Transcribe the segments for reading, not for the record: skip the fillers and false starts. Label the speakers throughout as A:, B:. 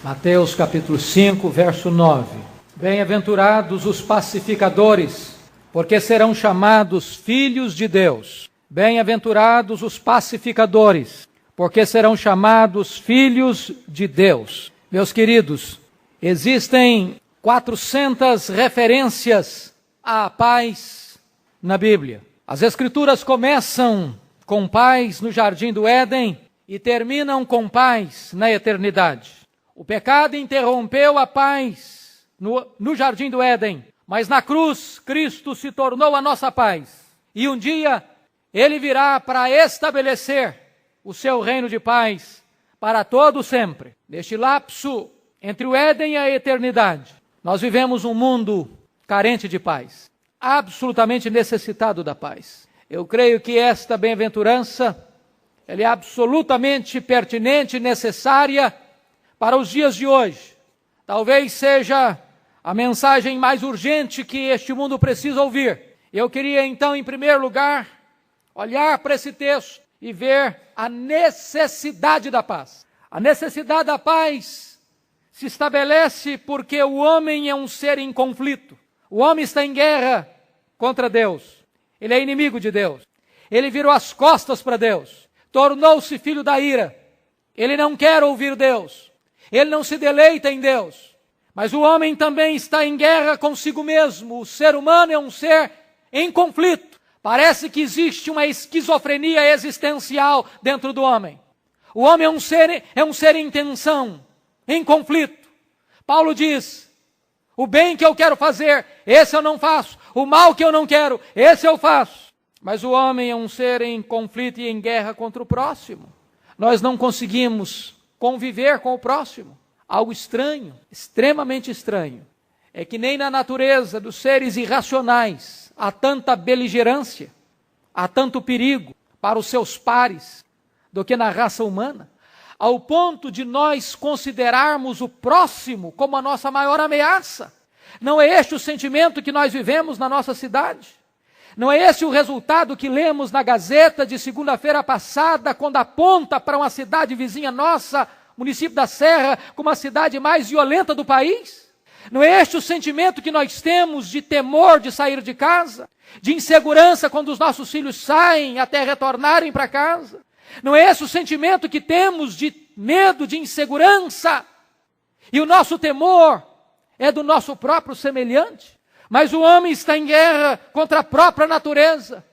A: Mateus capítulo 5, verso 9. Bem-aventurados os pacificadores, porque serão chamados filhos de Deus. Bem-aventurados os pacificadores, porque serão chamados filhos de Deus. Meus queridos, existem 400 referências à paz na Bíblia. As Escrituras começam com paz no jardim do Éden e terminam com paz na eternidade. O pecado interrompeu a paz no jardim do Éden, mas na cruz Cristo se tornou a nossa paz. E um dia Ele virá para estabelecer o seu reino de paz para todo sempre. Neste lapso entre o Éden e a eternidade, nós vivemos um mundo carente de paz, absolutamente necessitado da paz. Eu creio que esta bem-aventurança ela é absolutamente pertinente e necessária para os dias de hoje. Talvez seja a mensagem mais urgente que este mundo precisa ouvir. Eu queria então, em primeiro lugar, olhar para esse texto e ver a necessidade da paz. A necessidade da paz se estabelece porque o homem é um ser em conflito. O homem está em guerra contra Deus. Ele é inimigo de Deus. Ele virou as costas para Deus. Tornou-se filho da ira. Ele não quer ouvir Deus. Ele não se deleita em Deus. Mas o homem também está em guerra consigo mesmo. O ser humano é um ser em conflito. Parece que existe uma esquizofrenia existencial dentro do homem. O homem é um ser em tensão, em conflito. Paulo diz, o bem que eu quero fazer, esse eu não faço. O mal que eu não quero, esse eu faço. Mas o homem é um ser em conflito e em guerra contra o próximo. Nós não conseguimos conviver com o próximo. Algo estranho, extremamente estranho, é que nem na natureza dos seres irracionais há tanta beligerância, há tanto perigo para os seus pares do que na raça humana, ao ponto de nós considerarmos o próximo como a nossa maior ameaça. Não é este o sentimento que nós vivemos na nossa cidade? Não é esse o resultado que lemos na Gazeta de segunda-feira passada, quando aponta para uma cidade vizinha nossa, município da Serra, como a cidade mais violenta do país? Não é este o sentimento que nós temos de temor de sair de casa? De insegurança quando os nossos filhos saem até retornarem para casa? Não é esse o sentimento que temos de medo, de insegurança? E o nosso temor é do nosso próprio semelhante? Mas o homem está em guerra contra a própria natureza.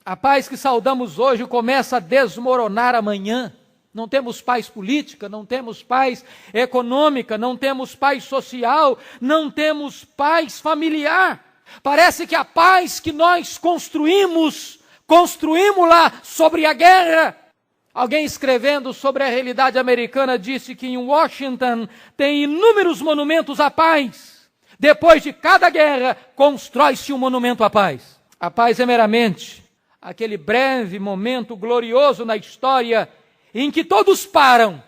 A: A paz que saudamos hoje começa a desmoronar amanhã. Não temos paz política, não temos paz econômica, não temos paz social, não temos paz familiar. Parece que a paz que nós construímos-la sobre a guerra. Alguém escrevendo sobre a realidade americana disse que em Washington tem inúmeros monumentos à paz. Depois de cada guerra, constrói-se um monumento à paz. A paz é meramente aquele breve momento glorioso na história em que todos param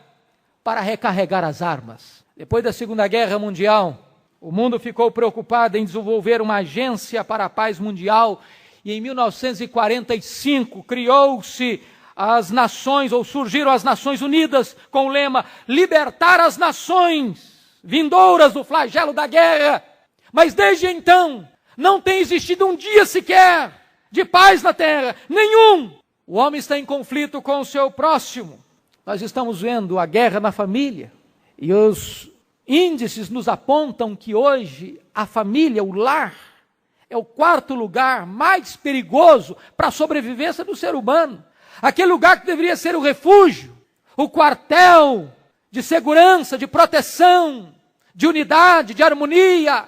A: para recarregar as armas. Depois da Segunda Guerra Mundial, o mundo ficou preocupado em desenvolver uma agência para a paz mundial e em 1945 criou-se as nações, ou surgiram as Nações Unidas com o lema libertar as nações vindouras do flagelo da guerra. Mas desde então, não tem existido um dia sequer de paz na terra, nenhum. O homem está em conflito com o seu próximo. Nós estamos vendo a guerra na família. E os índices nos apontam que hoje a família, o lar, é o quarto lugar mais perigoso para a sobrevivência do ser humano. Aquele lugar que deveria ser o refúgio, o quartel de segurança, de proteção, de unidade, de harmonia,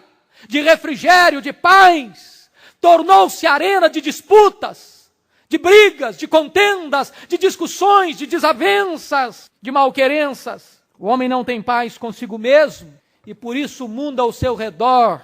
A: de refrigério, de paz, tornou-se arena de disputas, de brigas, de contendas, de discussões, de desavenças, de malquerenças. O homem não tem paz consigo mesmo e por isso o mundo ao seu redor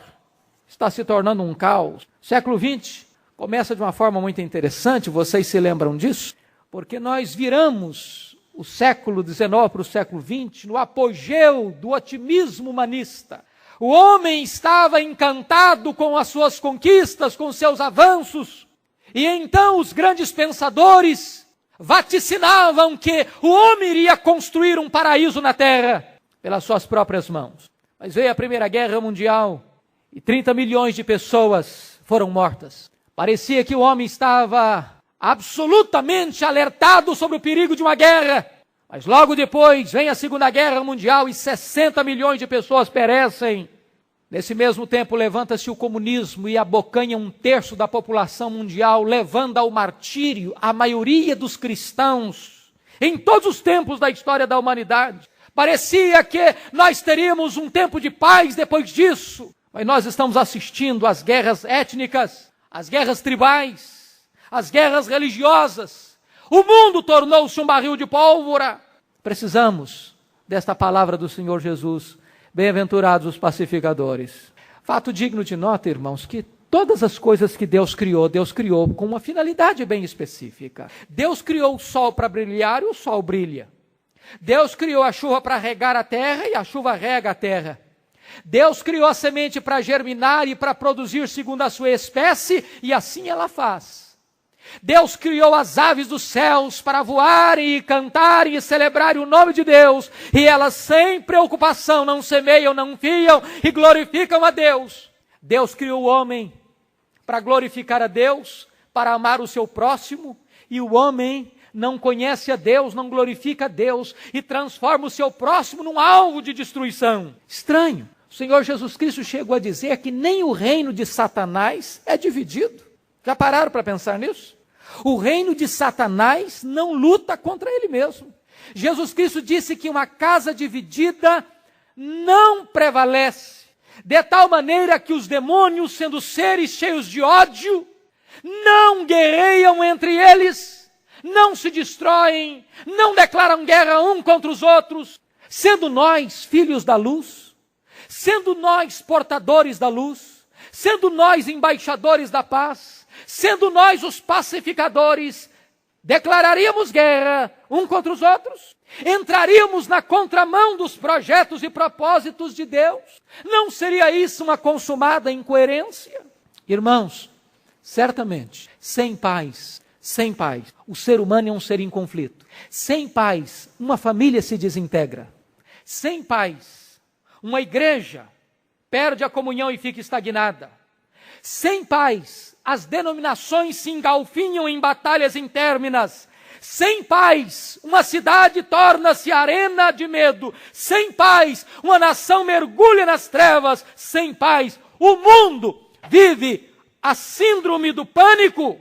A: está se tornando um caos. O século XX começa de uma forma muito interessante, vocês se lembram disso? Porque nós viramos o século XIX para o século XX no apogeu do otimismo humanista. O homem estava encantado com as suas conquistas, com seus avanços. E então os grandes pensadores vaticinavam que o homem iria construir um paraíso na terra. pelas suas próprias mãos. Mas veio a Primeira Guerra Mundial e 30 milhões de pessoas foram mortas. Parecia que o homem estava absolutamente alertado sobre o perigo de uma guerra. Mas logo depois vem a Segunda Guerra Mundial e 60 milhões de pessoas perecem. Nesse mesmo tempo levanta-se o comunismo e abocanha 1/3 da população mundial, levando ao martírio a maioria dos cristãos em todos os tempos da história da humanidade. Parecia que nós teríamos um tempo de paz depois disso, mas nós estamos assistindo às guerras étnicas, às guerras tribais, às guerras religiosas. O mundo tornou-se um barril de pólvora. Precisamos desta palavra do Senhor Jesus. Bem-aventurados os pacificadores. Fato digno de nota, irmãos, que todas as coisas que Deus criou com uma finalidade bem específica. Deus criou o sol para brilhar e o sol brilha. Deus criou a chuva para regar a terra e a chuva rega a terra. Deus criou a semente para germinar e para produzir segundo a sua espécie e assim ela faz. Deus criou as aves dos céus para voarem e cantarem e celebrarem o nome de Deus, e elas sem preocupação não semeiam, não fiam e glorificam a Deus. Deus criou o homem para glorificar a Deus, para amar o seu próximo, e o homem não conhece a Deus, não glorifica a Deus e transforma o seu próximo num alvo de destruição. Estranho. O Senhor Jesus Cristo chegou a dizer que nem o reino de Satanás é dividido. Já pararam para pensar nisso? O reino de Satanás não luta contra ele mesmo. Jesus Cristo disse que uma casa dividida não prevalece, de tal maneira que os demônios, sendo seres cheios de ódio, não guerreiam entre eles, não se destroem, não declaram guerra um contra os outros, sendo nós filhos da luz, sendo nós portadores da luz, sendo nós embaixadores da paz, sendo nós os pacificadores, declararíamos guerra um contra os outros? Entraríamos na contramão dos projetos e propósitos de Deus? Não seria isso uma consumada incoerência? Irmãos, certamente, sem paz, o ser humano é um ser em conflito. Sem paz, uma família se desintegra. Sem paz, uma igreja perde a comunhão e fica estagnada. Sem paz, as denominações se engalfinham em batalhas interminas. Sem paz, uma cidade torna-se arena de medo. Sem paz, uma nação mergulha nas trevas. Sem paz, o mundo vive a síndrome do pânico.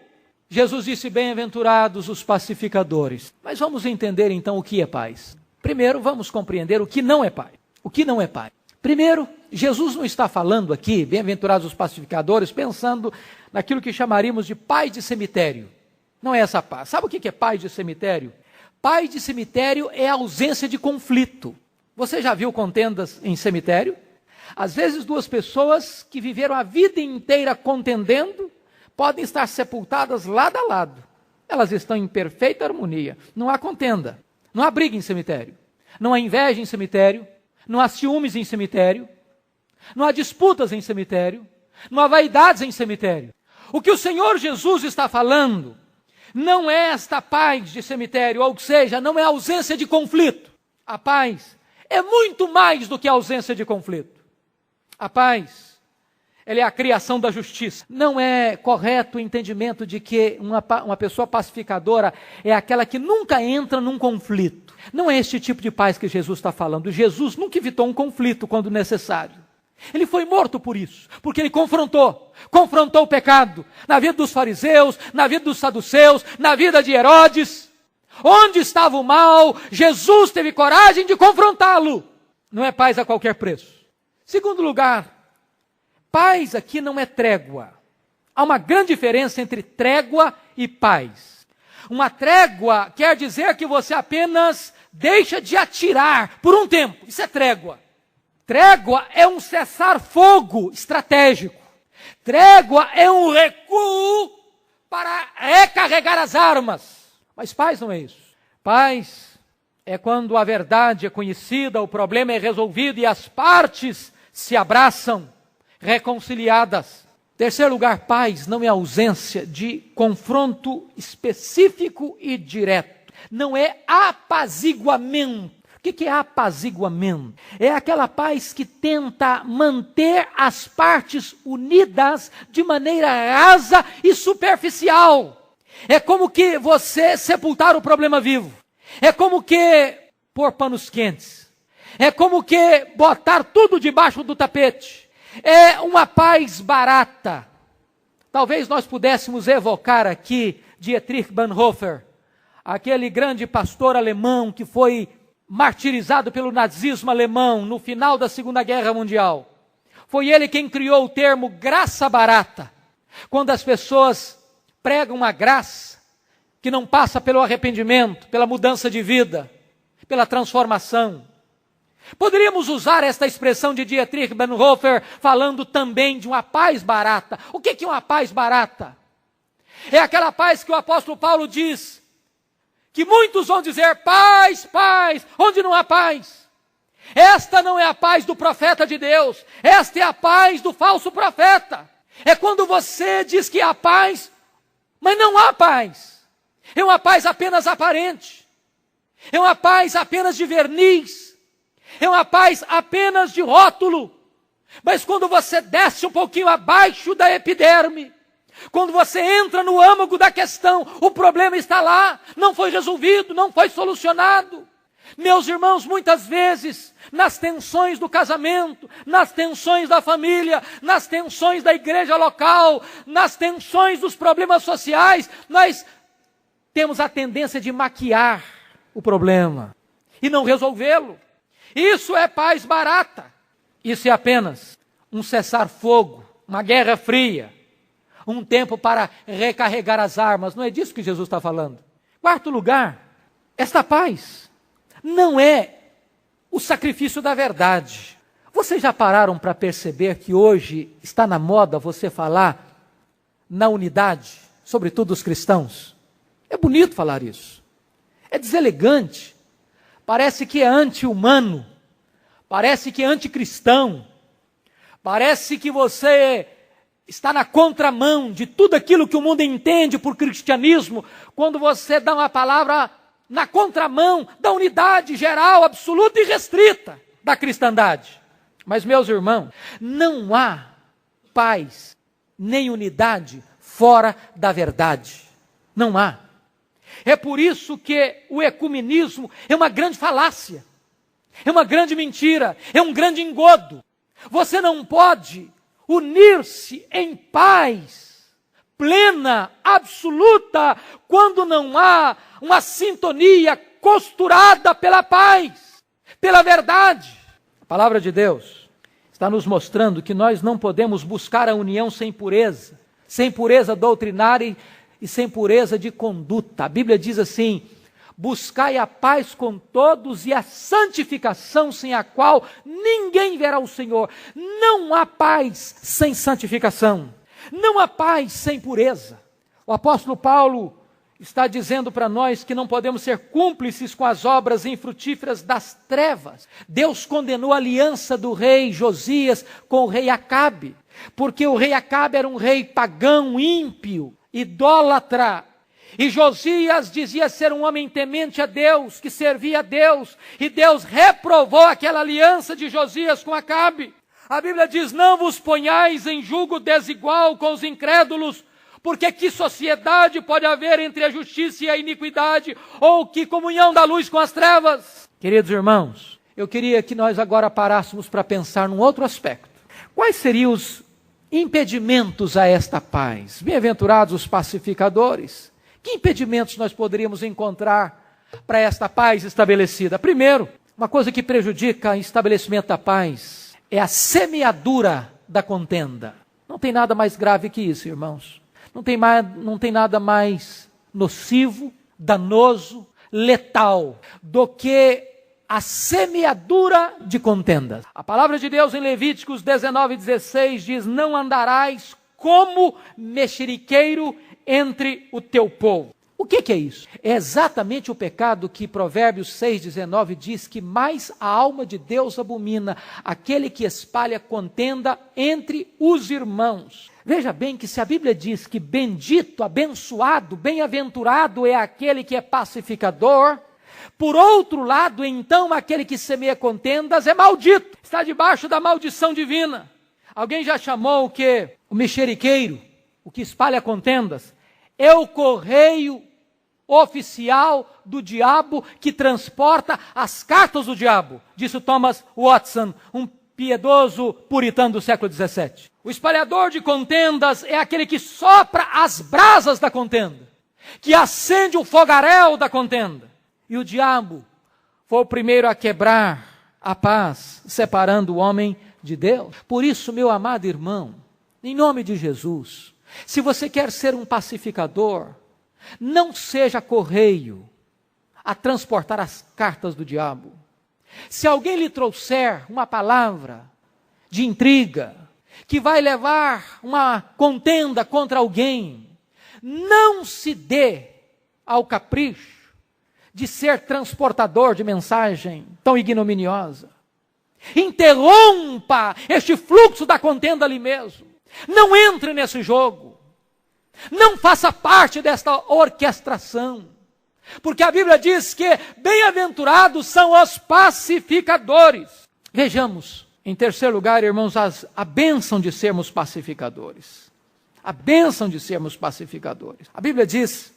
A: Jesus disse, bem-aventurados os pacificadores. Mas vamos entender então o que é paz. Primeiro, vamos compreender o que não é paz. O que não é paz? Primeiro, Jesus não está falando aqui, bem-aventurados os pacificadores, pensando naquilo que chamaríamos de paz de cemitério. Não é essa paz. Sabe o que é paz de cemitério? Paz de cemitério é a ausência de conflito. Você já viu contendas em cemitério? Às vezes duas pessoas que viveram a vida inteira contendendo, podem estar sepultadas lado a lado. Elas estão em perfeita harmonia. Não há contenda, não há briga em cemitério, não há inveja em cemitério, não há ciúmes em cemitério, não há disputas em cemitério, não há vaidades em cemitério. O que o Senhor Jesus está falando não é esta paz de cemitério, ou seja, não é a ausência de conflito. A paz é muito mais do que a ausência de conflito. A paz, ela é a criação da justiça. Não é correto o entendimento de que uma pessoa pacificadora é aquela que nunca entra num conflito. Não é este tipo de paz que Jesus está falando. Jesus nunca evitou um conflito quando necessário. Ele foi morto por isso, porque ele confrontou o pecado na vida dos fariseus, na vida dos saduceus, na vida de Herodes. Onde estava o mal, Jesus teve coragem de confrontá-lo. Não é paz a qualquer preço. Segundo lugar, paz aqui não é trégua. Há uma grande diferença entre trégua e paz. Uma trégua quer dizer que você apenas deixa de atirar por um tempo. Isso é trégua. Trégua é um cessar-fogo estratégico. Trégua é um recuo para recarregar as armas. Mas paz não é isso. Paz é quando a verdade é conhecida, o problema é resolvido e as partes se abraçam, reconciliadas. Terceiro lugar, paz não é ausência de confronto específico e direto. Não é apaziguamento. O que é apaziguamento? É aquela paz que tenta manter as partes unidas de maneira rasa e superficial. É como que você sepultar o problema vivo. É como que pôr panos quentes. É como que botar tudo debaixo do tapete. É uma paz barata. Talvez nós pudéssemos evocar aqui Dietrich Bonhoeffer, aquele grande pastor alemão que foi martirizado pelo nazismo alemão no final da Segunda Guerra Mundial. Foi ele quem criou o termo graça barata, quando as pessoas pregam uma graça que não passa pelo arrependimento, pela mudança de vida, pela transformação. Poderíamos usar esta expressão de Dietrich Bonhoeffer falando também de uma paz barata. O que é uma paz barata? É aquela paz que o apóstolo Paulo diz, que muitos vão dizer paz, paz, onde não há paz. Esta não é a paz do profeta de Deus, esta é a paz do falso profeta. É quando você diz que há paz, mas não há paz. É uma paz apenas aparente, é uma paz apenas de verniz, é uma paz apenas de rótulo. Mas quando você desce um pouquinho abaixo da epiderme, quando você entra no âmago da questão, o problema está lá, não foi resolvido, não foi solucionado. Meus irmãos, muitas vezes, nas tensões do casamento, nas tensões da família, nas tensões da igreja local, nas tensões dos problemas sociais, nós temos a tendência de maquiar o problema e não resolvê-lo. Isso é paz barata. Isso é apenas um cessar-fogo, uma guerra fria, um tempo para recarregar as armas. Não é disso que Jesus está falando. Quarto lugar, esta paz não é o sacrifício da verdade. Vocês já pararam para perceber que hoje está na moda você falar na unidade, sobretudo os cristãos? É bonito falar isso. É deselegante. Parece que é anti-humano. Parece que é anticristão. Parece que você está na contramão de tudo aquilo que o mundo entende por cristianismo, quando você dá uma palavra na contramão da unidade geral, absoluta e restrita da cristandade. Mas, meus irmãos, não há paz nem unidade fora da verdade. Não há. É por isso que o ecumenismo é uma grande falácia, é uma grande mentira, é um grande engodo. Você não pode unir-se em paz plena, absoluta, quando não há uma sintonia costurada pela paz, pela verdade. A palavra de Deus está nos mostrando que nós não podemos buscar a união sem pureza doutrinária e sem pureza de conduta. A Bíblia diz assim: buscai a paz com todos e a santificação, sem a qual ninguém verá o Senhor. Não há paz sem santificação. Não há paz sem pureza. O apóstolo Paulo está dizendo para nós que não podemos ser cúmplices com as obras infrutíferas das trevas. Deus condenou a aliança do rei Josias com o rei Acabe, porque o rei Acabe era um rei pagão, ímpio, idólatra. E Josias dizia ser um homem temente a Deus, que servia a Deus, e Deus reprovou aquela aliança de Josias com Acabe. A Bíblia diz: não vos ponhais em julgo desigual com os incrédulos, porque que sociedade pode haver entre a justiça e a iniquidade, ou que comunhão da luz com as trevas? Queridos irmãos, eu queria que nós agora parássemos para pensar num outro aspecto. Quais seriam os impedimentos a esta paz? Bem-aventurados os pacificadores. Que impedimentos nós poderíamos encontrar para esta paz estabelecida? Primeiro, uma coisa que prejudica o estabelecimento da paz é a semeadura da contenda. Não tem nada mais grave que isso, irmãos. Não tem nada mais nocivo, danoso, letal do que a semeadura de contendas. A palavra de Deus em Levíticos 19:16 diz: não andarás como mexeriqueiro entre o teu povo. O que é isso? É exatamente o pecado que Provérbios 6:19 diz que mais a alma de Deus abomina, aquele que espalha contenda entre os irmãos. Veja bem que se a Bíblia diz que bendito, abençoado, bem-aventurado é aquele que é pacificador, Por outro lado, então, aquele que semeia contendas é maldito, está debaixo da maldição divina. Alguém já chamou o que? O mexeriqueiro, o que espalha contendas, é o correio oficial do diabo que transporta as cartas do diabo, disse Thomas Watson, um piedoso puritano do século XVII. O espalhador de contendas é aquele que sopra as brasas da contenda, que acende o fogaréu da contenda. E o diabo foi o primeiro a quebrar a paz, separando o homem de Deus. Por isso, meu amado irmão, em nome de Jesus, se você quer ser um pacificador, não seja correio a transportar as cartas do diabo. Se alguém lhe trouxer uma palavra de intriga, que vai levar uma contenda contra alguém, não se dê ao capricho de ser transportador de mensagem tão ignominiosa. Interrompa este fluxo da contenda ali mesmo. Não entre nesse jogo. Não faça parte desta orquestração. Porque a Bíblia diz que bem-aventurados são os pacificadores. Vejamos, em terceiro lugar, irmãos, a bênção de sermos pacificadores. A bênção de sermos pacificadores. A Bíblia diz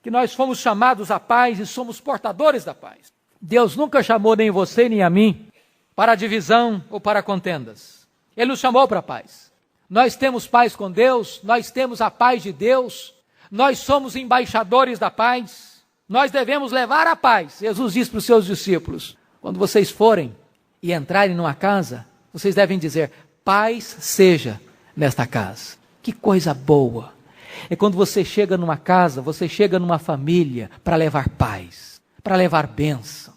A: que nós fomos chamados à paz e somos portadores da paz. Deus nunca chamou nem você nem a mim para divisão ou para contendas. Ele nos chamou para a paz. Nós temos paz com Deus, nós temos a paz de Deus, nós somos embaixadores da paz, nós devemos levar a paz. Jesus disse para os seus discípulos, quando vocês forem e entrarem numa casa, vocês devem dizer, paz seja nesta casa. Que coisa boa! É quando você chega numa casa, você chega numa família para levar paz, para levar bênção,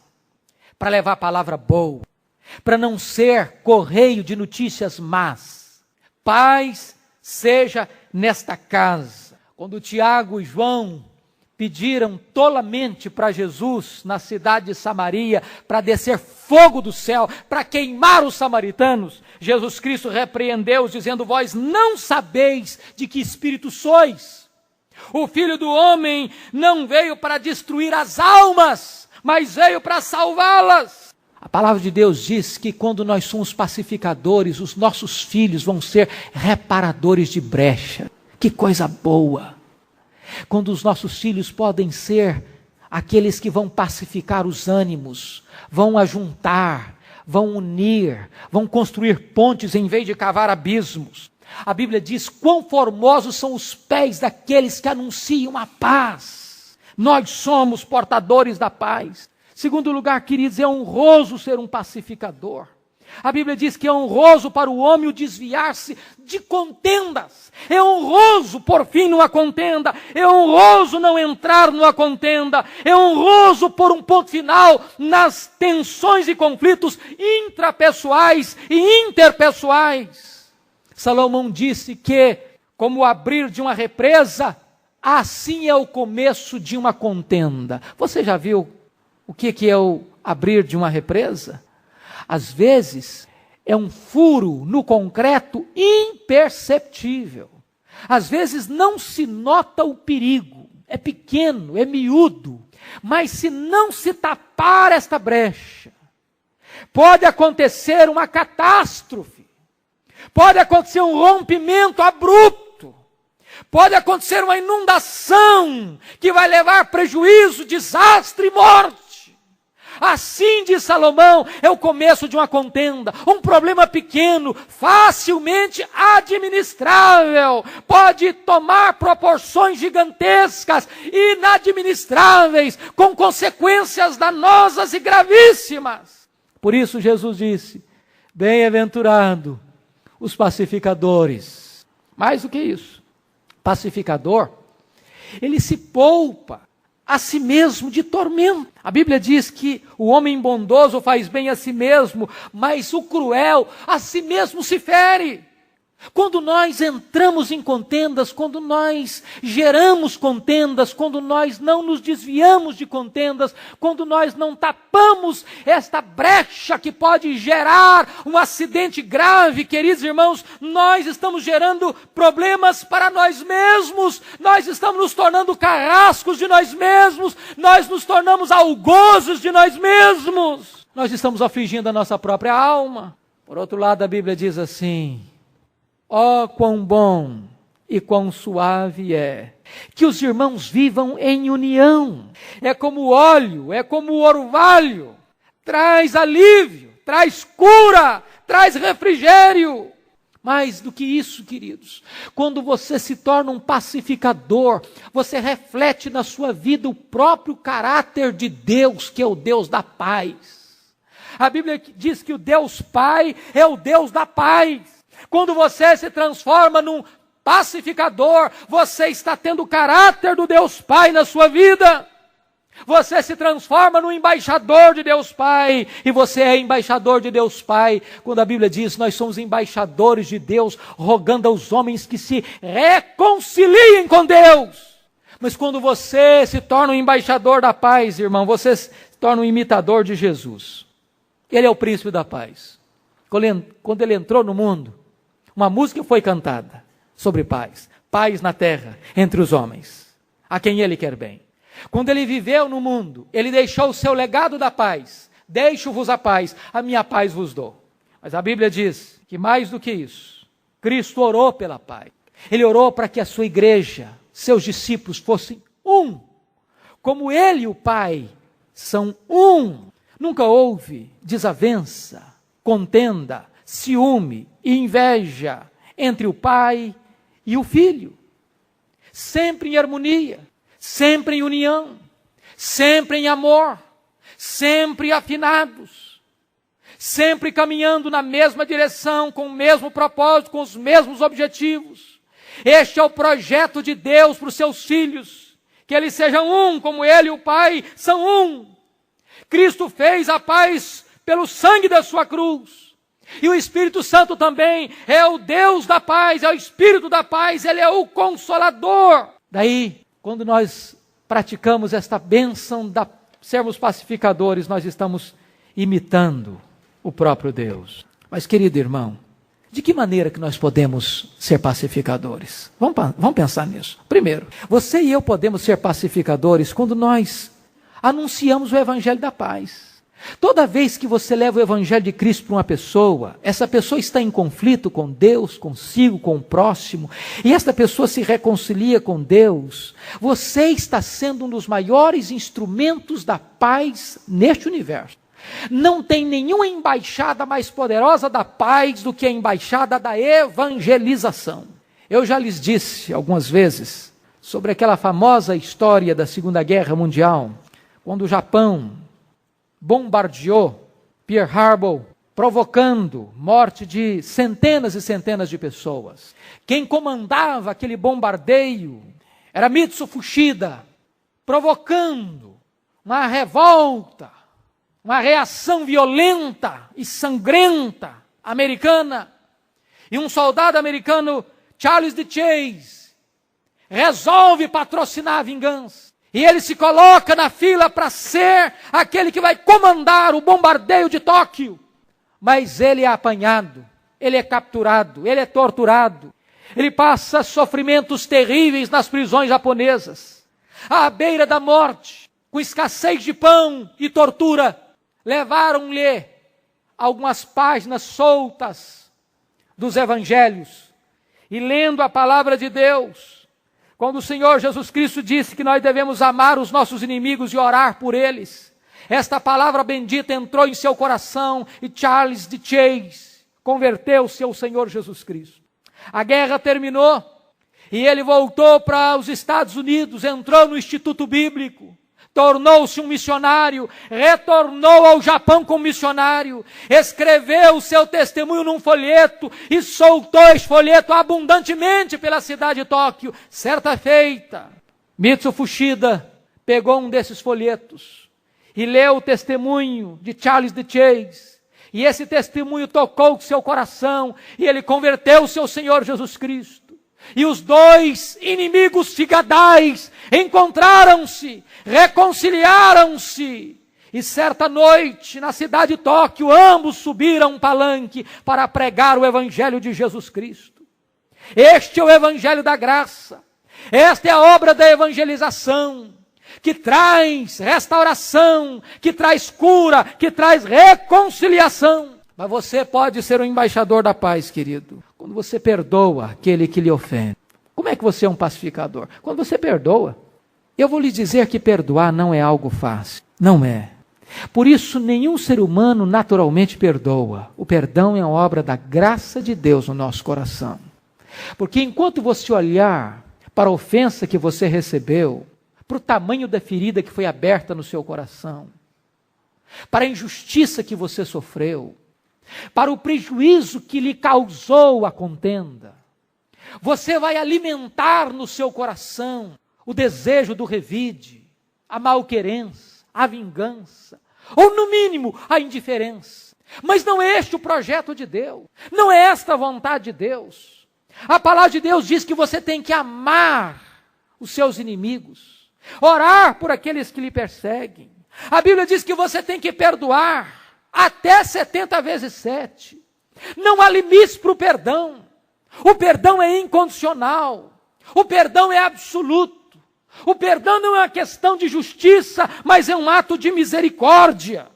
A: para levar palavra boa, para não ser correio de notícias más. Paz seja nesta casa. Quando Tiago e João pediram tolamente para Jesus, na cidade de Samaria, para descer fogo do céu, para queimar os samaritanos, Jesus Cristo repreendeu-os, dizendo, vós não sabeis de que espírito sois. O Filho do Homem não veio para destruir as almas, mas veio para salvá-las. A palavra de Deus diz que quando nós somos pacificadores, os nossos filhos vão ser reparadores de brecha. Que coisa boa! Quando os nossos filhos podem ser aqueles que vão pacificar os ânimos, vão ajuntar, vão unir, vão construir pontes em vez de cavar abismos. A Bíblia diz, quão formosos são os pés daqueles que anunciam a paz. Nós somos portadores da paz. Segundo lugar, queridos, é honroso ser um pacificador. A Bíblia diz que é honroso para o homem o desviar-se de contendas. É honroso por fim numa contenda. É honroso não entrar numa contenda. É honroso pôr um ponto final nas tensões e conflitos intrapessoais e interpessoais. Salomão disse que, como o abrir de uma represa, assim é o começo de uma contenda. Você já viu o que é o abrir de uma represa? Às vezes, é um furo no concreto imperceptível. Às vezes, não se nota o perigo. É pequeno, é miúdo. Mas se não se tapar esta brecha, pode acontecer uma catástrofe. Pode acontecer um rompimento abrupto. Pode acontecer uma inundação que vai levar prejuízo, desastre e morte. Assim, diz Salomão, é o começo de uma contenda. Um problema pequeno, facilmente administrável, pode tomar proporções gigantescas, inadministráveis, com consequências danosas e gravíssimas. Por isso Jesus disse, bem-aventurado os pacificadores. Mais do que isso, pacificador, ele se poupa a si mesmo de tormento. A Bíblia diz que o homem bondoso faz bem a si mesmo, mas o cruel a si mesmo se fere. Quando nós entramos em contendas, quando nós geramos contendas, quando nós não nos desviamos de contendas, quando nós não tapamos esta brecha que pode gerar um acidente grave, queridos irmãos, nós estamos gerando problemas para nós mesmos, nós estamos nos tornando carrascos de nós mesmos, nós nos tornamos algozes de nós mesmos, nós estamos afligindo a nossa própria alma. Por outro lado, a Bíblia diz assim: ó, quão bom e quão suave é que os irmãos vivam em união. É como o óleo, é como o orvalho. Traz alívio, traz cura, traz refrigério. Mais do que isso, queridos, quando você se torna um pacificador, você reflete na sua vida o próprio caráter de Deus, que é o Deus da paz. A Bíblia diz que o Deus Pai é o Deus da paz. Quando você se transforma num pacificador, você está tendo o caráter do Deus Pai na sua vida. Você se transforma num embaixador de Deus Pai, e você é embaixador de Deus Pai. Quando a Bíblia diz, nós somos embaixadores de Deus, rogando aos homens que se reconciliem com Deus. Mas quando você se torna um embaixador da paz, irmão, você se torna um imitador de Jesus. Ele é o príncipe da paz. Quando ele entrou no mundo, uma música foi cantada sobre paz. Paz na terra, entre os homens, a quem ele quer bem. Quando ele viveu no mundo, ele deixou o seu legado da paz. Deixo-vos a paz, a minha paz vos dou. Mas a Bíblia diz que mais do que isso, Cristo orou pela paz. Ele orou para que a sua igreja, seus discípulos fossem um. Como ele e o Pai são um. Nunca houve desavença, contenda, ciúme e inveja entre o Pai e o Filho. Sempre em harmonia, sempre em união, sempre em amor, sempre afinados, sempre caminhando na mesma direção, com o mesmo propósito, com os mesmos objetivos. Este é o projeto de Deus para os seus filhos, que eles sejam um, como ele e o Pai são um. Cristo fez a paz pelo sangue da sua cruz. E o Espírito Santo também é o Deus da paz, é o Espírito da paz, ele é o Consolador. Daí, quando nós praticamos esta bênção de sermos pacificadores, nós estamos imitando o próprio Deus. Mas, querido irmão, de que maneira que nós podemos ser pacificadores? Vamos pensar nisso. Primeiro, você e eu podemos ser pacificadores quando nós anunciamos o Evangelho da paz. Toda vez que você leva o Evangelho de Cristo para uma pessoa, essa pessoa está em conflito com Deus, consigo, com o próximo, e esta pessoa se reconcilia com Deus, você está sendo um dos maiores instrumentos da paz neste universo. Não tem nenhuma embaixada mais poderosa da paz do que a embaixada da evangelização. Eu já lhes disse algumas vezes sobre aquela famosa história da Segunda Guerra Mundial, quando o Japão bombardeou Pearl Harbor, provocando morte de centenas e centenas de pessoas. Quem comandava aquele bombardeio era Mitsu Fuchida, provocando uma revolta, uma reação violenta e sangrenta americana. E um soldado americano, Charles D. Chase, resolve patrocinar a vingança. E ele se coloca na fila para ser aquele que vai comandar o bombardeio de Tóquio. Mas ele é apanhado, ele é capturado, ele é torturado. Ele passa sofrimentos terríveis nas prisões japonesas. À beira da morte, com escassez de pão e tortura. Levaram-lhe algumas páginas soltas dos evangelhos. E lendo a palavra de Deus, quando o Senhor Jesus Cristo disse que nós devemos amar os nossos inimigos e orar por eles, esta palavra bendita entrou em seu coração e Charles D. Chase converteu-se ao Senhor Jesus Cristo. A guerra terminou e ele voltou para os Estados Unidos, entrou no Instituto Bíblico, tornou-se um missionário, retornou ao Japão como missionário, escreveu o seu testemunho num folheto e soltou esse folheto abundantemente pela cidade de Tóquio. Certa feita, Mitsu Fuchida pegou um desses folhetos e leu o testemunho de Charles D. Chase. E esse testemunho tocou o seu coração, e ele converteu o seu Senhor Jesus Cristo. E os dois inimigos figadais encontraram-se, reconciliaram-se. E certa noite, na cidade de Tóquio, ambos subiram a um palanque para pregar o Evangelho de Jesus Cristo. Este é o Evangelho da graça. Esta é a obra da evangelização, que traz restauração, que traz cura, que traz reconciliação. Mas você pode ser um embaixador da paz, querido, quando você perdoa aquele que lhe ofende. Como é que você é um pacificador? Quando você perdoa. Eu vou lhe dizer que perdoar não é algo fácil. Não é. Por isso, nenhum ser humano naturalmente perdoa. O perdão é uma obra da graça de Deus no nosso coração. Porque enquanto você olhar para a ofensa que você recebeu, para o tamanho da ferida que foi aberta no seu coração, para a injustiça que você sofreu, para o prejuízo que lhe causou a contenda, você vai alimentar no seu coração o desejo do revide, a malquerença, a vingança, ou no mínimo a indiferença. Mas não é este o projeto de Deus, não é esta a vontade de Deus. A palavra de Deus diz que você tem que amar os seus inimigos, orar por aqueles que lhe perseguem. A Bíblia diz que você tem que perdoar até 70 vezes 7. Não há limites para o perdão. O perdão é incondicional. O perdão é absoluto. O perdão não é uma questão de justiça, mas é um ato de misericórdia.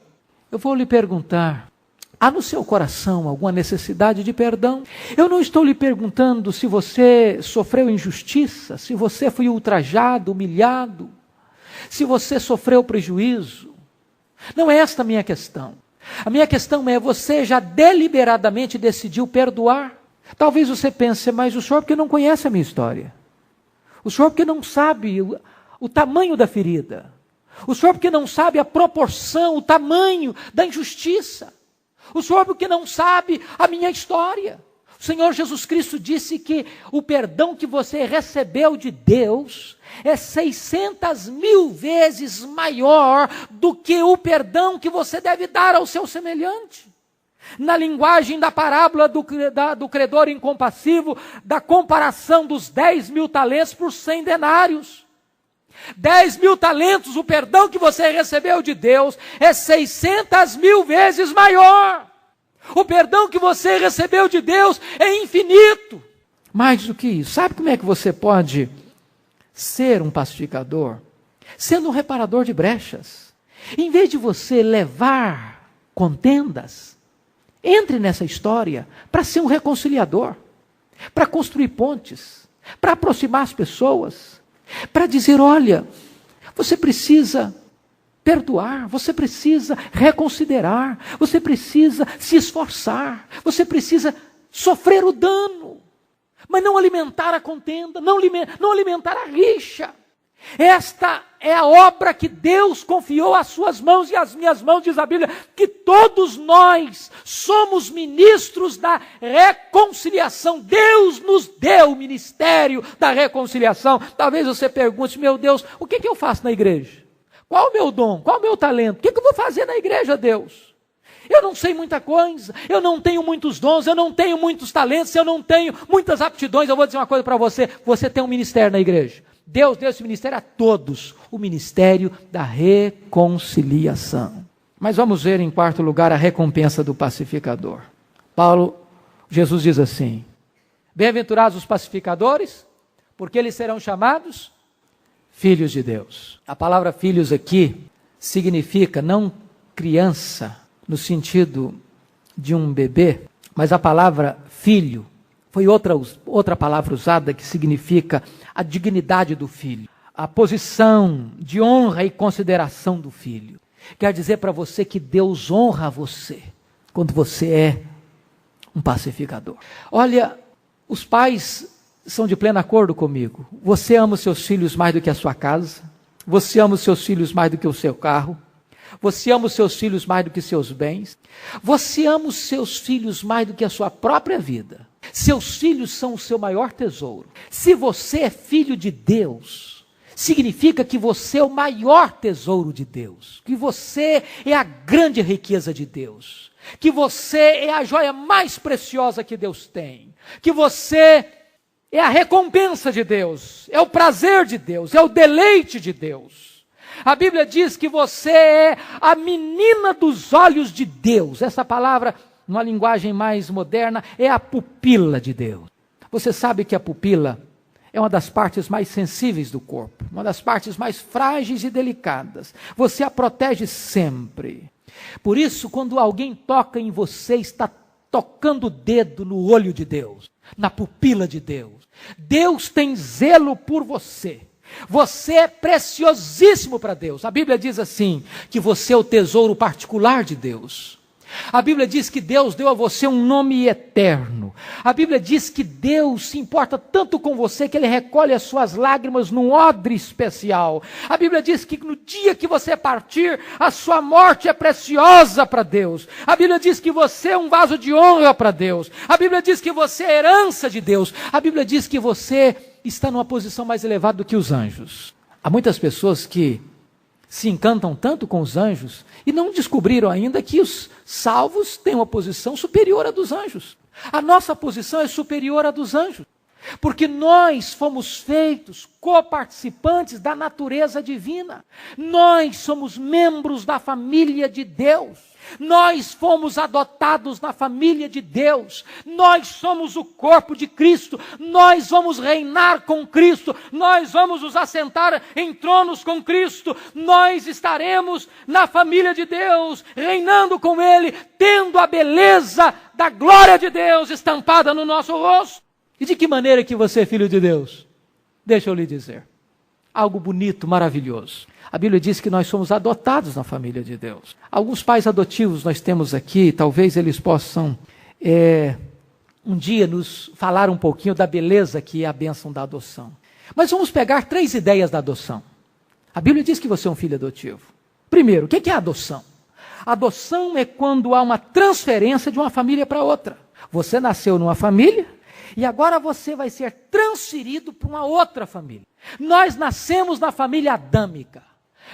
A: Eu vou lhe perguntar, há no seu coração alguma necessidade de perdão? Eu não estou lhe perguntando se você sofreu injustiça, se você foi ultrajado, humilhado, se você sofreu prejuízo. Não é esta a minha questão. A minha questão é, você já deliberadamente decidiu perdoar? Talvez você pense, mas o senhor porque não conhece a minha história. O senhor porque não sabe o tamanho da ferida. O senhor porque não sabe a proporção, o tamanho da injustiça. O senhor porque não sabe a minha história. O Senhor Jesus Cristo disse que o perdão que você recebeu de Deus é 600.000 vezes maior do que o perdão que você deve dar ao seu semelhante. Na linguagem da parábola do credor incompassivo, da comparação dos 10.000 talentos por 100 denários. 10.000 talentos, o perdão que você recebeu de Deus é 600.000 vezes maior. O perdão que você recebeu de Deus é infinito. Mais do que isso, sabe como é que você pode ser um pacificador? Sendo um reparador de brechas. Em vez de você levar contendas, entre nessa história para ser um reconciliador, para construir pontes, para aproximar as pessoas, para dizer, olha, você precisa perdoar, você precisa reconsiderar, você precisa se esforçar, você precisa sofrer o dano, mas não alimentar a contenda, não alimentar a rixa. Esta é a obra que Deus confiou às suas mãos e às minhas mãos, diz a Bíblia, que todos nós somos ministros da reconciliação. Deus nos deu o ministério da reconciliação. Talvez você pergunte, meu Deus, o que eu faço na igreja? Qual o meu dom? Qual o meu talento? O que eu vou fazer na igreja, Deus? Eu não sei muita coisa, eu não tenho muitos dons, eu não tenho muitos talentos, eu não tenho muitas aptidões. Eu vou dizer uma coisa para você, você tem um ministério na igreja. Deus deu esse ministério a todos, o ministério da reconciliação. Mas vamos ver em quarto lugar a recompensa do pacificador. Jesus diz assim, bem-aventurados os pacificadores, porque eles serão chamados filhos de Deus. A palavra filhos aqui significa não criança, no sentido de um bebê, mas a palavra filho foi outra palavra usada que significa a dignidade do filho, a posição de honra e consideração do filho. Quer dizer para você que Deus honra você quando você é um pacificador. Olha, os pais são de pleno acordo comigo. Você ama os seus filhos mais do que a sua casa, você ama os seus filhos mais do que o seu carro, você ama os seus filhos mais do que seus bens, você ama os seus filhos mais do que a sua própria vida. Seus filhos são o seu maior tesouro. Se você é filho de Deus, significa que você é o maior tesouro de Deus, que você é a grande riqueza de Deus. que você é a joia mais preciosa que Deus tem, que você é a recompensa de Deus, é o prazer de Deus, é o deleite de Deus. A Bíblia diz que você é a menina dos olhos de Deus. Essa palavra, numa linguagem mais moderna, é a pupila de Deus. Você sabe que a pupila é uma das partes mais sensíveis do corpo, uma das partes mais frágeis e delicadas. Você a protege sempre. Por isso, quando alguém toca em você, está tocando o dedo no olho de Deus, na pupila de Deus. Deus tem zelo por você. Você é preciosíssimo para Deus. A Bíblia diz assim, que você é o tesouro particular de Deus. A Bíblia diz que Deus deu a você um nome eterno. A Bíblia diz que Deus se importa tanto com você que Ele recolhe as suas lágrimas num odre especial. A Bíblia diz que no dia que você partir, a sua morte é preciosa para Deus. A Bíblia diz que você é um vaso de honra para Deus. A Bíblia diz que você é herança de Deus. A Bíblia diz que você está numa posição mais elevada do que os anjos. Há muitas pessoas que se encantam tanto com os anjos e não descobriram ainda que os salvos têm uma posição superior à dos anjos. A nossa posição é superior à dos anjos, porque nós fomos feitos coparticipantes da natureza divina. Nós somos membros da família de Deus. Nós fomos adotados na família de Deus. Nós somos o corpo de Cristo. Nós vamos reinar com Cristo. Nós vamos nos assentar em tronos com Cristo. Nós estaremos na família de Deus, reinando com Ele, tendo a beleza da glória de Deus estampada no nosso rosto. E de que maneira que você é filho de Deus? Deixa eu lhe dizer. Algo bonito, maravilhoso. A Bíblia diz que nós somos adotados na família de Deus. Alguns pais adotivos nós temos aqui, talvez eles possam um dia nos falar um pouquinho da beleza que é a bênção da adoção. Mas vamos pegar 3 ideias da adoção. A Bíblia diz que você é um filho adotivo. Primeiro, o que é a adoção? Adoção é quando há uma transferência de uma família para outra. Você nasceu numa família e agora você vai ser transferido para uma outra família. Nós nascemos na família adâmica.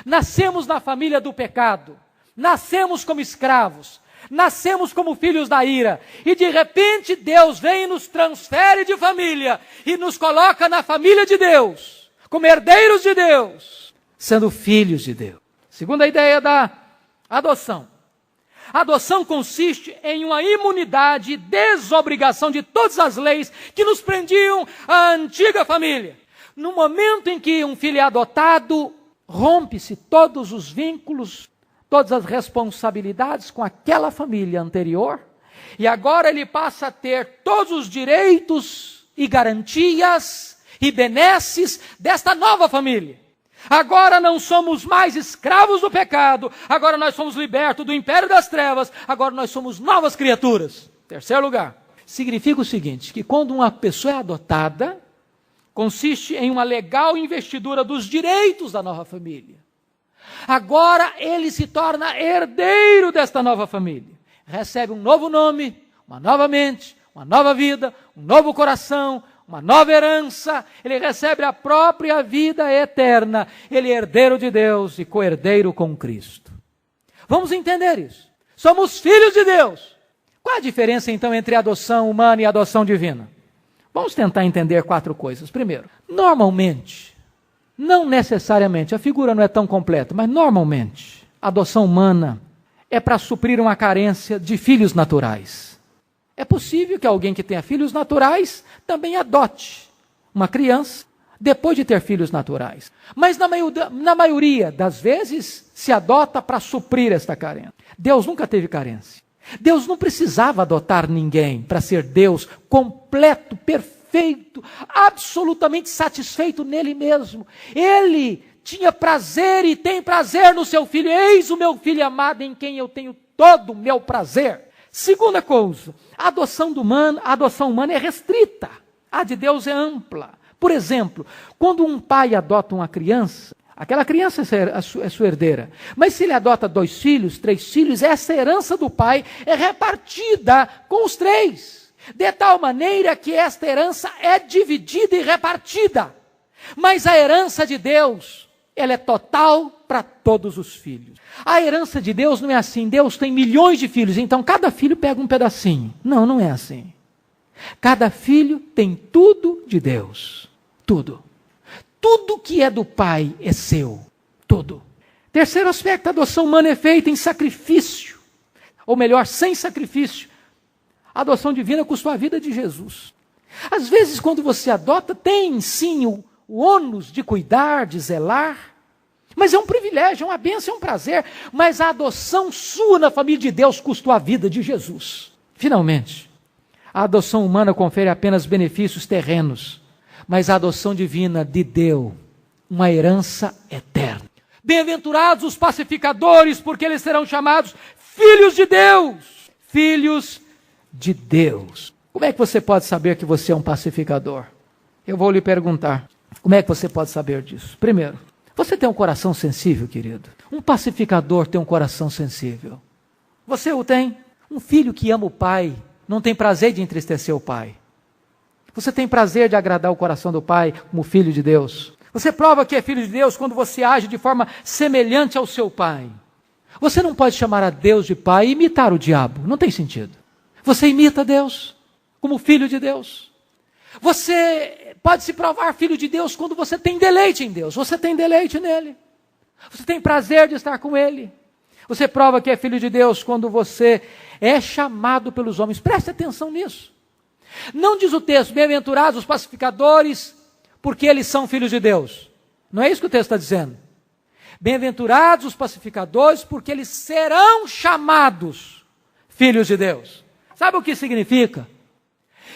A: Nascemos na família do pecado, nascemos como escravos, nascemos como filhos da ira, e de repente Deus vem e nos transfere de família, e nos coloca na família de Deus, como herdeiros de Deus, sendo filhos de Deus. Segunda ideia da adoção. A adoção consiste em uma imunidade e desobrigação de todas as leis que nos prendiam à antiga família. No momento em que um filho é adotado, rompe-se todos os vínculos, todas as responsabilidades com aquela família anterior, e agora ele passa a ter todos os direitos e garantias e benesses desta nova família. Agora não somos mais escravos do pecado, agora nós somos libertos do império das trevas, agora nós somos novas criaturas. Terceiro lugar, significa o seguinte, que quando uma pessoa é adotada, consiste em uma legal investidura dos direitos da nova família. Agora ele se torna herdeiro desta nova família. Recebe um novo nome, uma nova mente, uma nova vida, um novo coração, uma nova herança. Ele recebe a própria vida eterna. Ele é herdeiro de Deus e co-herdeiro com Cristo. Vamos entender isso. Somos filhos de Deus. Qual a diferença então entre a adoção humana e a adoção divina? Vamos tentar entender 4 coisas. Primeiro, normalmente, não necessariamente, a figura não é tão completa, mas normalmente, a adoção humana é para suprir uma carência de filhos naturais. É possível que alguém que tenha filhos naturais também adote uma criança depois de ter filhos naturais. Mas na maioria das vezes se adota para suprir esta carência. Deus nunca teve carência. Deus não precisava adotar ninguém para ser Deus completo, perfeito, absolutamente satisfeito nele mesmo. Ele tinha prazer e tem prazer no seu filho. Eis o meu filho amado em quem eu tenho todo o meu prazer. Segunda coisa, a adoção humana é restrita. A de Deus é ampla. Por exemplo, quando um pai adota uma criança, aquela criança é sua herdeira. Mas se ele adota 2 filhos, 3 filhos, essa herança do pai é repartida com os 3. De tal maneira que esta herança é dividida e repartida. Mas a herança de Deus ela é total para todos os filhos. A herança de Deus não é assim, Deus tem milhões de filhos, então cada filho pega um pedacinho. Não, não é assim. Cada filho tem tudo de Deus. Tudo. Tudo que é do Pai é seu. Tudo. Terceiro aspecto, a adoção humana é feita em sacrifício. Ou melhor, sem sacrifício. A adoção divina custou a vida de Jesus. Às vezes, quando você adota, tem sim o ônus de cuidar, de zelar. Mas é um privilégio, é uma bênção, é um prazer. Mas a adoção sua na família de Deus custou a vida de Jesus. Finalmente, a adoção humana confere apenas benefícios terrenos. Mas a adoção divina lhe deu uma herança eterna. Bem-aventurados os pacificadores, porque eles serão chamados filhos de Deus. Filhos de Deus. Como é que você pode saber que você é um pacificador? Eu vou lhe perguntar. Como é que você pode saber disso? Primeiro, você tem um coração sensível, querido? Um pacificador tem um coração sensível. Você o tem? Um filho que ama o pai não tem prazer de entristecer o pai. Você tem prazer de agradar o coração do Pai como filho de Deus. Você prova que é filho de Deus quando você age de forma semelhante ao seu Pai. Você não pode chamar a Deus de Pai e imitar o diabo. Não tem sentido. Você imita Deus como filho de Deus. Você pode se provar filho de Deus quando você tem deleite em Deus. Você tem deleite nele. Você tem prazer de estar com Ele. Você prova que é filho de Deus quando você é chamado pelos homens. Preste atenção nisso. Não diz o texto, bem-aventurados os pacificadores, porque eles são filhos de Deus. Não é isso que o texto está dizendo. Bem-aventurados os pacificadores, porque eles serão chamados filhos de Deus. Sabe o que significa?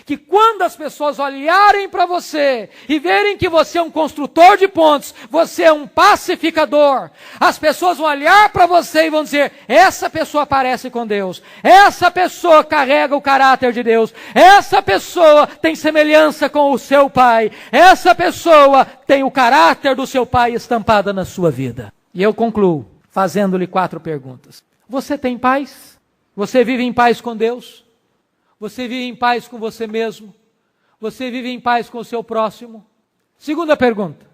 A: Que quando as pessoas olharem para você e verem que você é um construtor de pontes, você é um pacificador, as pessoas vão olhar para você e vão dizer, essa pessoa parece com Deus, essa pessoa carrega o caráter de Deus, essa pessoa tem semelhança com o seu pai, essa pessoa tem o caráter do seu pai estampado na sua vida. E eu concluo fazendo-lhe 4 perguntas. Você tem paz? Você vive em paz com Deus? Você vive em paz com você mesmo? Você vive em paz com o seu próximo? Segunda pergunta.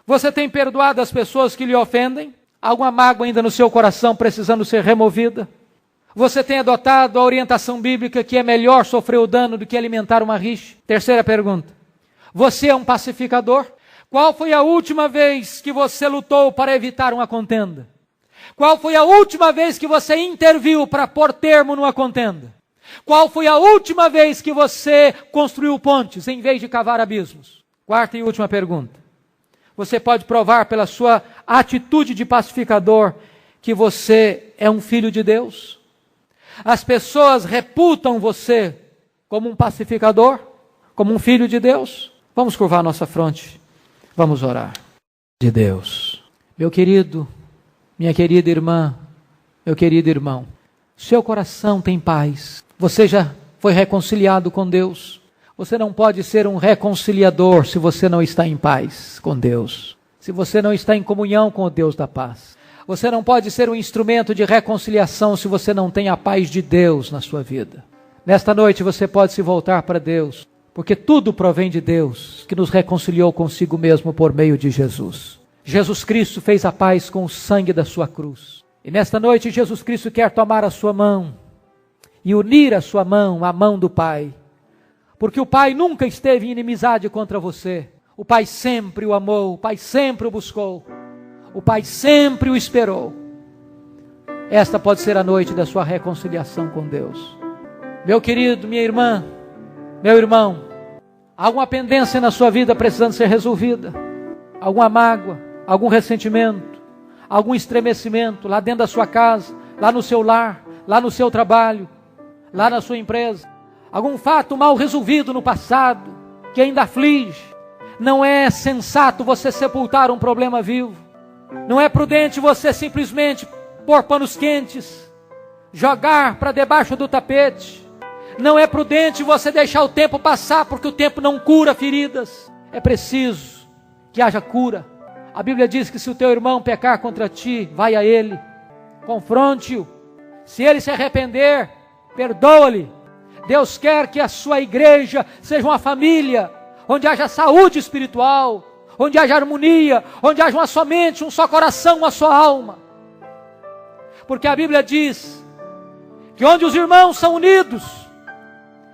A: Você tem perdoado as pessoas que lhe ofendem? Alguma mágoa ainda no seu coração precisando ser removida? Você tem adotado a orientação bíblica que é melhor sofrer o dano do que alimentar uma rixa? Terceira pergunta. Você é um pacificador? Qual foi a última vez que você lutou para evitar uma contenda? Qual foi a última vez que você interviu para pôr termo numa contenda? Qual foi a última vez que você construiu pontes em vez de cavar abismos? Quarta e última pergunta. Você pode provar pela sua atitude de pacificador que você é um filho de Deus? As pessoas reputam você como um pacificador? Como um filho de Deus? Vamos curvar nossa fronte. Vamos orar. De Deus. Meu querido, minha querida irmã, meu querido irmão, seu coração tem paz. Você já foi reconciliado com Deus. Você não pode ser um reconciliador se você não está em paz com Deus. Se você não está em comunhão com o Deus da paz. Você não pode ser um instrumento de reconciliação se você não tem a paz de Deus na sua vida. Nesta noite você pode se voltar para Deus, porque tudo provém de Deus, que nos reconciliou consigo mesmo por meio de Jesus. Jesus Cristo fez a paz com o sangue da sua cruz. E nesta noite Jesus Cristo quer tomar a sua mão e unir a sua mão à mão do Pai. Porque o Pai nunca esteve em inimizade contra você. O Pai sempre o amou, o Pai sempre o buscou. O Pai sempre o esperou. Esta pode ser a noite da sua reconciliação com Deus. Meu querido, minha irmã, meu irmão, há alguma pendência na sua vida precisando ser resolvida? Alguma mágoa, algum ressentimento, algum estremecimento lá dentro da sua casa, lá no seu lar, lá no seu trabalho, lá na sua empresa, algum fato mal resolvido no passado, que ainda aflige. Não é sensato você sepultar um problema vivo. Não é prudente você simplesmente pôr panos quentes, jogar para debaixo do tapete. Não é prudente você deixar o tempo passar, porque o tempo não cura feridas. É preciso que haja cura. A Bíblia diz que se o teu irmão pecar contra ti, vai a ele, confronte-o. Se ele se arrepender, perdoa-lhe. Deus quer que a sua igreja seja uma família onde haja saúde espiritual, onde haja harmonia, onde haja uma só mente, um só coração, uma só alma. Porque a Bíblia diz que onde os irmãos são unidos,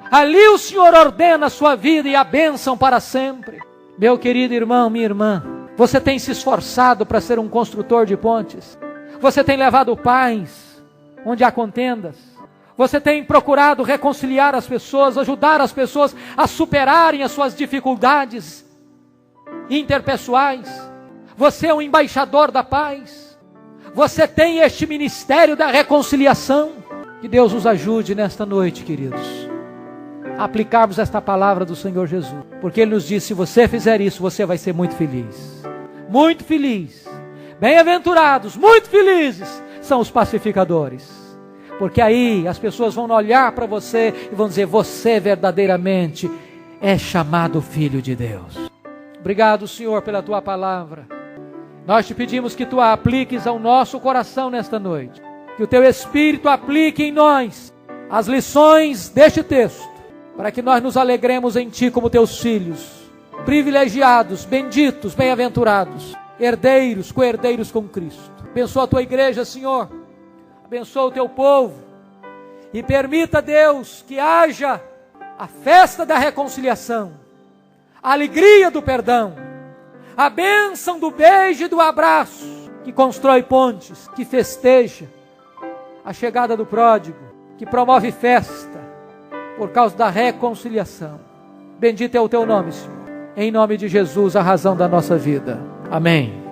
A: ali o Senhor ordena a sua vida e a bênção para sempre. Meu querido irmão, minha irmã, você tem se esforçado para ser um construtor de pontes? Você tem levado paz onde há contendas? Você tem procurado reconciliar as pessoas, ajudar as pessoas a superarem as suas dificuldades interpessoais? Você é um embaixador da paz? Você tem este ministério da reconciliação? Que Deus nos ajude nesta noite, queridos, a aplicarmos esta palavra do Senhor Jesus. Porque Ele nos disse, se você fizer isso, você vai ser muito feliz. Muito feliz. Bem-aventurados, muito felizes são os pacificadores. Porque aí as pessoas vão olhar para você e vão dizer, você verdadeiramente é chamado Filho de Deus. Obrigado, Senhor, pela Tua palavra. Nós te pedimos que Tu a apliques ao nosso coração nesta noite. Que o Teu Espírito aplique em nós as lições deste texto, para que nós nos alegremos em Ti como Teus filhos, privilegiados, benditos, bem-aventurados, herdeiros, co-herdeiros com Cristo. Abençoa a Tua igreja, Senhor. Abençoa o Teu povo. E permita, Deus, que haja a festa da reconciliação, a alegria do perdão, a bênção do beijo e do abraço, que constrói pontes, que festeja a chegada do pródigo, que promove festa por causa da reconciliação. Bendito é o Teu nome, Senhor. Em nome de Jesus, a razão da nossa vida. Amém.